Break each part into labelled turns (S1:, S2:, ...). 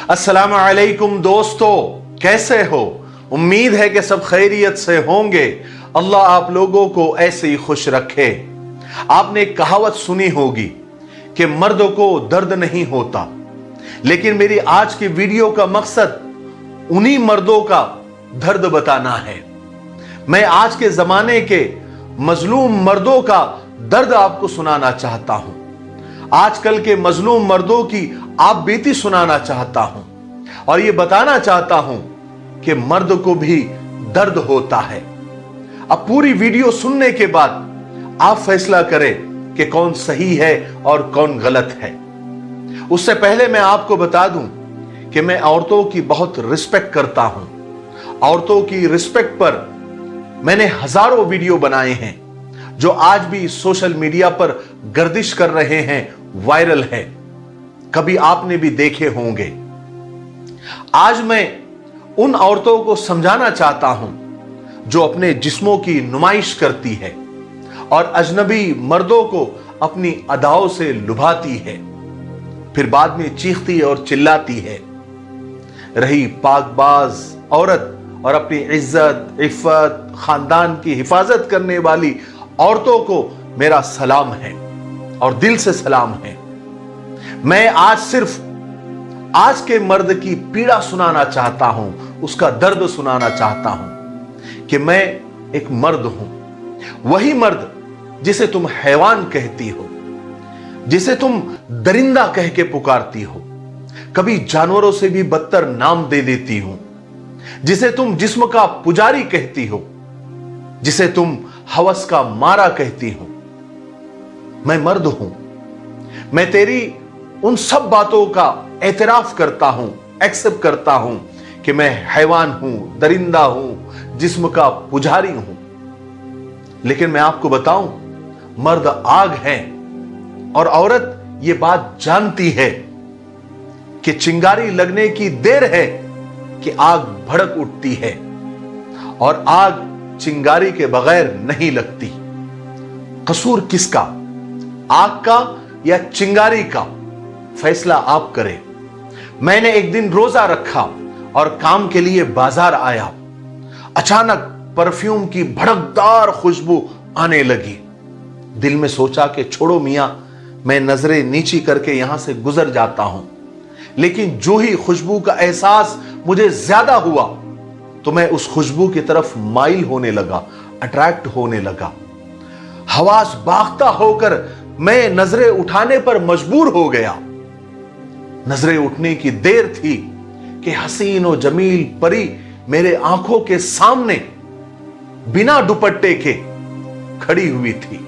S1: अस्सलाम अलैकुम दोस्तों, कैसे हो? उम्मीद है कि सब खैरियत से होंगे। अल्लाह आप लोगों को ऐसे ही खुश रखे। आपने एक कहावत सुनी होगी कि मर्दों को दर्द नहीं होता, लेकिन मेरी आज की वीडियो का मकसद उन्हीं मर्दों का दर्द बताना है। मैं आज के जमाने के मजलूम मर्दों का दर्द आपको सुनाना चाहता हूं। आजकल के मजलूम मर्दों की आप बीती सुनाना चाहता हूं और यह बताना चाहता हूं कि मर्द को भी दर्द होता है। अब पूरी वीडियो सुनने के बाद आप फैसला करें कि कौन सही है और कौन गलत है। उससे पहले मैं आपको बता दूं कि मैं औरतों की बहुत रिस्पेक्ट करता हूं। औरतों की रिस्पेक्ट पर मैंने हजारों वीडियो बनाए हैं जो आज भी सोशल मीडिया पर गर्दिश कर रहे हैं, वायरल है। कभी आपने भी देखे होंगे। आज मैं उन औरतों को समझाना चाहता हूं जो अपने जिस्मों की नुमाइश करती है और अजनबी मर्दों को अपनी अदाओं से लुभाती है, फिर बाद में चीखती और चिल्लाती है। रही पाकबाज औरत और अपनी इज्जत, इफ्फत, खानदान की हिफाजत करने वाली औरतों को मेरा सलाम है और दिल से सलाम है। मैं आज सिर्फ आज के मर्द की पीड़ा सुनाना चाहता हूं, उसका दर्द सुनाना चाहता हूं कि मैं एक मर्द हूं। वही मर्द जिसे तुम हैवान कहती हो, जिसे तुम दरिंदा कह के पुकारती हो, कभी जानवरों से भी बदतर नाम दे देती हूं, जिसे तुम जिस्म का पुजारी कहती हो, जिसे तुम हवस का मारा कहती हो। मैं मर्द हूं। मैं तेरी उन सब बातों का एतराफ करता हूं, एक्सेप्ट करता हूं कि मैं हैवान हूं, दरिंदा हूं, जिस्म का पुजारी हूं। लेकिन मैं आपको बताऊं, मर्द आग है और औरत यह बात जानती है कि चिंगारी लगने की देर है कि आग भड़क उठती है और आग चिंगारी के बगैर नहीं लगती। कसूर किसका, आग का या चिंगारी का? फैसला आप करें। मैंने एक दिन रोजा रखा और काम के लिए बाजार आया। अचानक परफ्यूम की भड़कदार खुशबू आने लगी। दिल में सोचा कि छोड़ो मियां, मैं नजरें नीची करके यहां से गुजर जाता हूं। लेकिन जो ही खुशबू का एहसास मुझे ज्यादा हुआ तो मैं उस खुशबू की तरफ माइल होने लगा, अट्रैक्ट होने लगा। हवास बाख्ता होकर मैं नजरें उठाने पर मजबूर हो गया। नजरें उठने की देर थी कि हसीन और जमील परी मेरे आंखों के सामने बिना दुपट्टे के खड़ी हुई थी।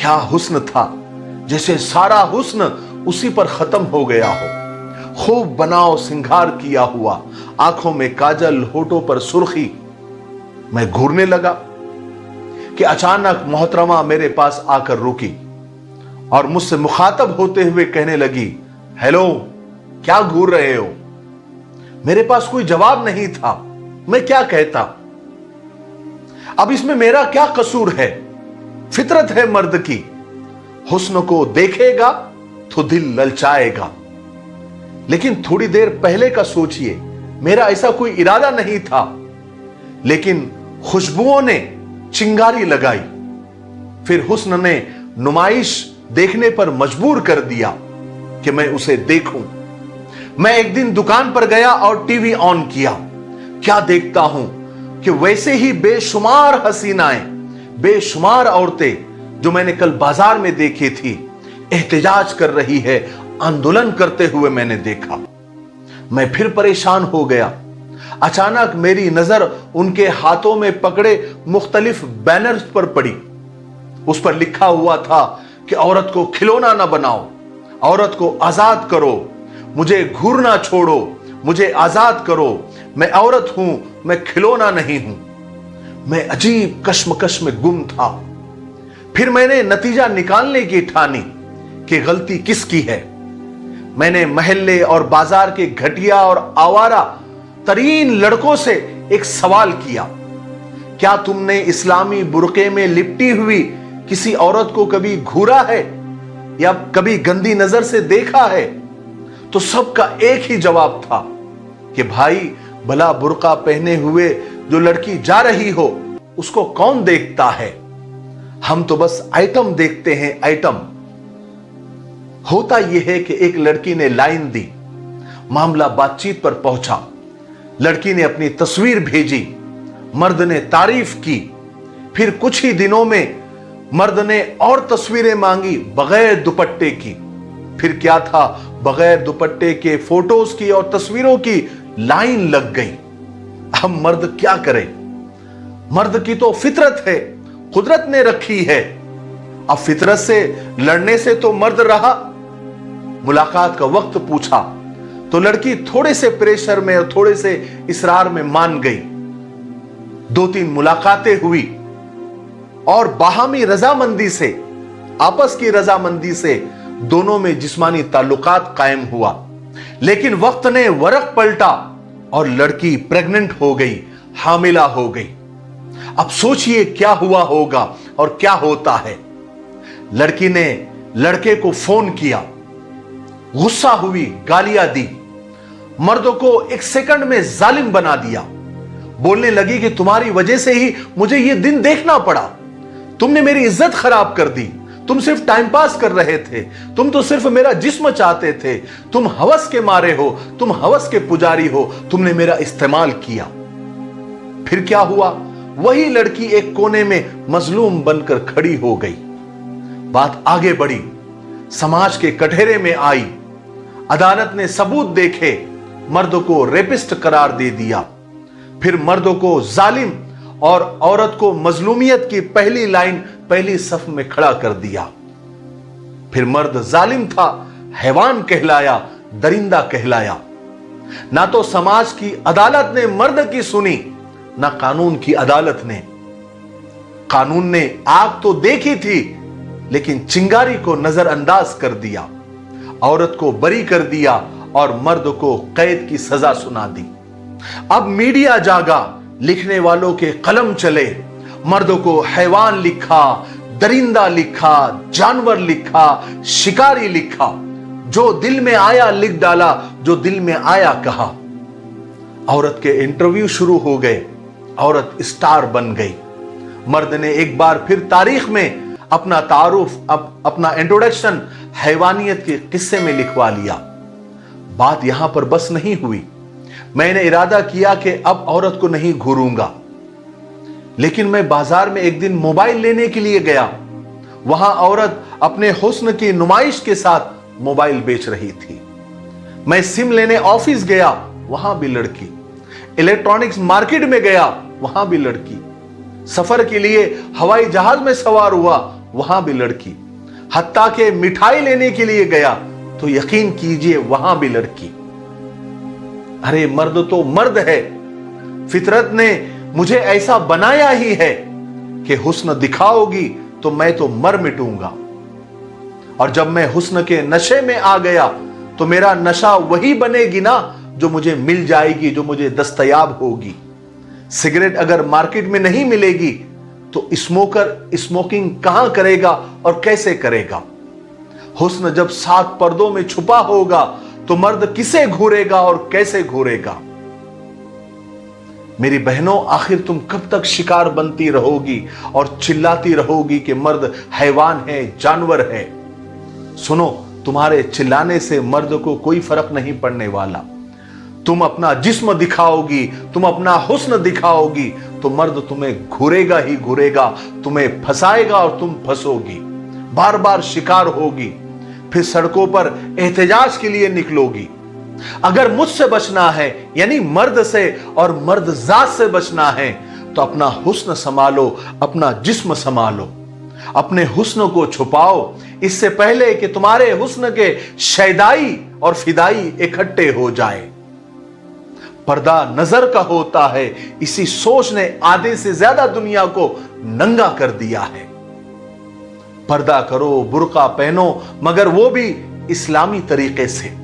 S1: क्या हुस्न था, जैसे सारा हुस्न उसी पर खत्म हो गया हो। खूब बनाव सिंगार किया हुआ, आंखों में काजल, होठों पर सुर्खी। मैं घूरने लगा कि अचानक मोहतरमा मेरे पास आकर रुकी और मुझसे मुखातब होते हुए कहने लगी, हेलो, क्या घूर रहे हो? मेरे पास कोई जवाब नहीं था। मैं क्या कहता? अब इसमें मेरा क्या कसूर है? फितरत है मर्द की। हुस्न को देखेगा तो दिल ललचाएगा। लेकिन थोड़ी देर पहले का सोचिए, मेरा ऐसा कोई इरादा नहीं था, लेकिन खुशबुओं ने चिंगारी लगाई। फिर हुस्न ने नुमाइश देखने पर मजबूर कर दिया कि मैं उसे देखूं। मैं एक दिन दुकान पर गया और टीवी ऑन किया। क्या देखता हूं कि वैसे ही बेशुमार हसीनाएं, बेशुमार औरतें जो मैंने कल बाजार में देखी थी, एहतजाज कर रही है, आंदोलन करते हुए मैंने देखा। मैं फिर परेशान हो गया। अचानक मेरी नजर उनके हाथों में पकड़े मुख्तलिफ बैनर्स पर पड़ी। उस पर लिखा हुआ था कि औरत को खिलौना ना बनाओ, औरत को आजाद करो, मुझे घूरना छोड़ो, मुझे आजाद करो, मैं औरत हूं, मैं खिलौना नहीं हूं। मैं अजीब कश्मकश में गुम था। फिर मैंने नतीजा निकालने की ठानी कि गलती किसकी है। मैंने महल्ले और बाजार के घटिया और आवारा तरीन लड़कों से एक सवाल किया, क्या तुमने इस्लामी बुर्के में लिपटी हुई किसी औरत को कभी घूरा है या कभी गंदी नजर से देखा है? तो सबका एक ही जवाब था कि भाई भला बुर्का पहने हुए जो लड़की जा रही हो उसको कौन देखता है, हम तो बस आइटम देखते हैं, आइटम। होता यह है कि एक लड़की ने लाइन दी, मामला बातचीत पर पहुंचा, लड़की ने अपनी तस्वीर भेजी, मर्द ने तारीफ की, फिर कुछ ही दिनों में मर्द ने और तस्वीरें मांगी बगैर दुपट्टे की। फिर क्या था, बगैर दुपट्टे के फोटोज की और तस्वीरों की लाइन लग गई। अब मर्द क्या करे, मर्द की तो फितरत है, कुदरत ने रखी है। अब फितरत से लड़ने से तो मर्द रहा। मुलाकात का वक्त पूछा तो लड़की थोड़े से प्रेशर में और थोड़े से इसरार में मान गई। 2-3 मुलाकातें हुई और बाहमी रजामंदी से, आपस की रजामंदी से दोनों में जिस्मानी ताल्लुकात कायम हुआ। लेकिन वक्त ने वरक पलटा और लड़की प्रेग्नेंट हो गई, हामिला हो गई। अब सोचिए क्या हुआ होगा और क्या होता है। लड़की ने लड़के को फोन किया, गुस्सा हुई, गालियां दी, मर्दों को 1 सेकंड में जालिम बना दिया। बोलने लगी कि तुम्हारी वजह से ही मुझे यह दिन देखना पड़ा, तुमने मेरी इज्जत खराब कर दी, तुम सिर्फ टाइम पास कर रहे थे, तुम तो सिर्फ मेरा जिस्म चाहते थे, तुम हवस के मारे हो, तुम हवस के पुजारी हो, तुमने मेरा इस्तेमाल किया। फिर क्या हुआ, वही लड़की एक कोने में मजलूम बनकर खड़ी हो गई। बात आगे बढ़ी, समाज के कटघरे में आई, अदालत ने सबूत देखे, मर्द को रेपिस्ट करार दे दिया। फिर मर्दों को जालिम और औरत को मजलूमियत की पहली लाइन, पहली सफ में खड़ा कर दिया। फिर मर्द जालिम था, हैवान कहलाया, दरिंदा कहलाया। ना तो समाज की अदालत ने मर्द की सुनी, ना कानून की अदालत ने। कानून ने आग तो देखी थी लेकिन चिंगारी को नजरअंदाज कर दिया, औरत को बरी कर दिया और मर्द को कैद की सजा सुना दी। अब मीडिया जागा, लिखने वालों के कलम चले, मर्दों को हैवान लिखा, दरिंदा लिखा, जानवर लिखा, शिकारी लिखा, जो दिल में आया लिख डाला, जो दिल में आया कहा। औरत के इंटरव्यू शुरू हो गए, औरत स्टार बन गई। मर्द ने एक बार फिर तारीख में अपना तारुफ, अपना इंट्रोडक्शन हैवानियत के किस्से में लिखवा लिया। बात यहां पर बस नहीं हुई, मैंने इरादा किया कि अब औरत को नहीं घूरूंगा। लेकिन मैं बाजार में एक दिन मोबाइल लेने के लिए गया, वहां औरत अपने हुस्न की नुमाइश के साथ मोबाइल बेच रही थी। मैं सिम लेने ऑफिस गया, वहां भी लड़की। इलेक्ट्रॉनिक्स मार्केट में गया, वहां भी लड़की। सफर के लिए हवाई जहाज में सवार हुआ, वहां भी लड़की। हत्ता के मिठाई लेने के लिए गया तो यकीन कीजिए वहां भी लड़की। अरे मर्द तो मर्द है, फितरत ने मुझे ऐसा बनाया ही है कि हुस्न दिखाओगी तो मैं तो मर मिटूंगा। और जब मैं हुस्न के नशे में आ गया तो मेरा नशा वही बनेगी ना जो मुझे मिल जाएगी, जो मुझे दस्तयाब होगी। सिगरेट अगर मार्केट में नहीं मिलेगी तो स्मोकर स्मोकिंग कहां करेगा और कैसे करेगा। हुस्न जब 7 पर्दों में छुपा होगा तो मर्द किसे घूरेगा और कैसे घूरेगा। मेरी बहनों, आखिर तुम कब तक शिकार बनती रहोगी और चिल्लाती रहोगी कि मर्द हैवान है, जानवर है। सुनो, तुम्हारे चिल्लाने से मर्द को कोई फर्क नहीं पड़ने वाला। तुम अपना जिस्म दिखाओगी, तुम अपना हुस्न दिखाओगी तो मर्द तुम्हें घूरेगा ही घूरेगा, तुम्हें फंसाएगा और तुम फंसोगी, बार बार शिकार होगी। फिर सड़कों पर एहतजाज के लिए निकलोगी। अगर मुझसे बचना है, यानी मर्द से और मर्द जात से बचना है, तो अपना हुस्न संभालो, अपना जिस्म संभालो, अपने हुस्न को छुपाओ इससे पहले कि तुम्हारे हुस्न के शैदाई और फिदाई इकट्ठे हो जाए। पर्दा नजर का होता है, इसी सोच ने आधे से ज्यादा दुनिया को नंगा कर दिया है। पर्दा करो, बुर्का पहनो, मगर वो भी इस्लामी तरीके से।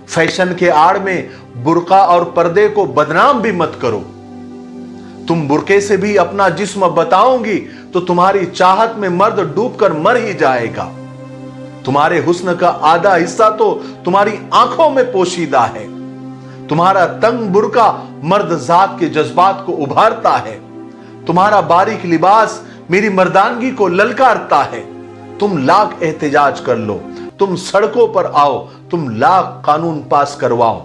S1: फैशन के आड़ में बुर्का और पर्दे को बदनाम भी मत करो। तुम बुर्के से भी अपना जिस्म बताओगी तो तुम्हारी चाहत में मर्द डूबकर मर ही जाएगा। तुम्हारे हुस्न का आधा हिस्सा तो तुम्हारी आंखों में पोशीदा है। तुम्हारा तंग बुर्का मर्द जात के जज्बात को उभारता है। तुम्हारा बारीक लिबास मेरी मर्दानगी को ललकारता है। तुम लाख एहतजाज कर लो, तुम सड़कों पर आओ, तुम लाख कानून पास करवाओ,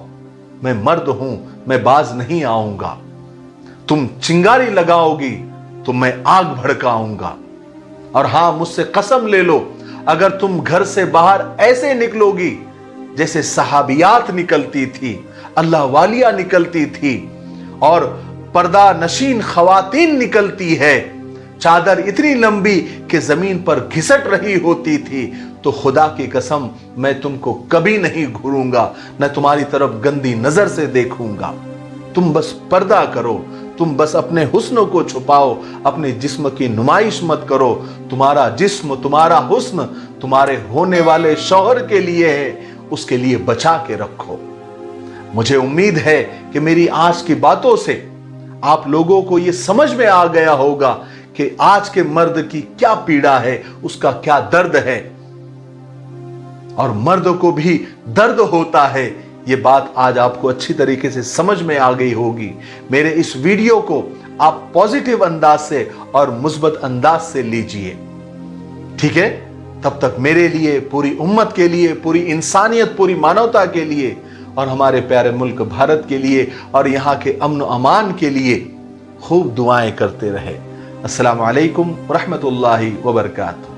S1: मैं मर्द हूं, मैं बाज नहीं आऊंगा। तुम चिंगारी लगाओगी तो मैं आग भड़काऊंगा। और हां, मुझसे कसम ले लो, अगर तुम घर से बाहर ऐसे निकलोगी जैसे सहाबियात निकलती थी, अल्लाह वालिया निकलती थी और पर्दा नशीन खवातीन निकलती है, चादर इतनी लंबी कि जमीन पर घिसट रही होती थी, तो खुदा की कसम मैं तुमको कभी नहीं घूरूंगा, न तुम्हारी तरफ गंदी नजर से देखूंगा। तुम बस पर्दा करो, तुम बस अपने हुस्न को छुपाओ, अपने जिस्म की नुमाइश मत करो। तुम्हारा जिस्म, तुम्हारा हुस्न तुम्हारे होने वाले शौहर के लिए है, उसके लिए बचा के रखो। मुझे उम्मीद है कि मेरी आज की बातों से आप लोगों को यह समझ में आ गया होगा कि आज के मर्द की क्या पीड़ा है, उसका क्या दर्द है, और मर्द को भी दर्द होता है। ये बात आज आपको अच्छी तरीके से समझ में आ गई होगी। मेरे इस वीडियो को आप पॉजिटिव अंदाज से और मुस्बत अंदाज से लीजिए, ठीक है? तब तक मेरे लिए, पूरी उम्मत के लिए, पूरी इंसानियत, पूरी मानवता के लिए और हमारे प्यारे मुल्क भारत के लिए और यहाँ के अमन अमान के लिए खूब दुआएं करते रहे। अस्सलामु अलैकुम व रहमतुल्लाहि व बरकातहू।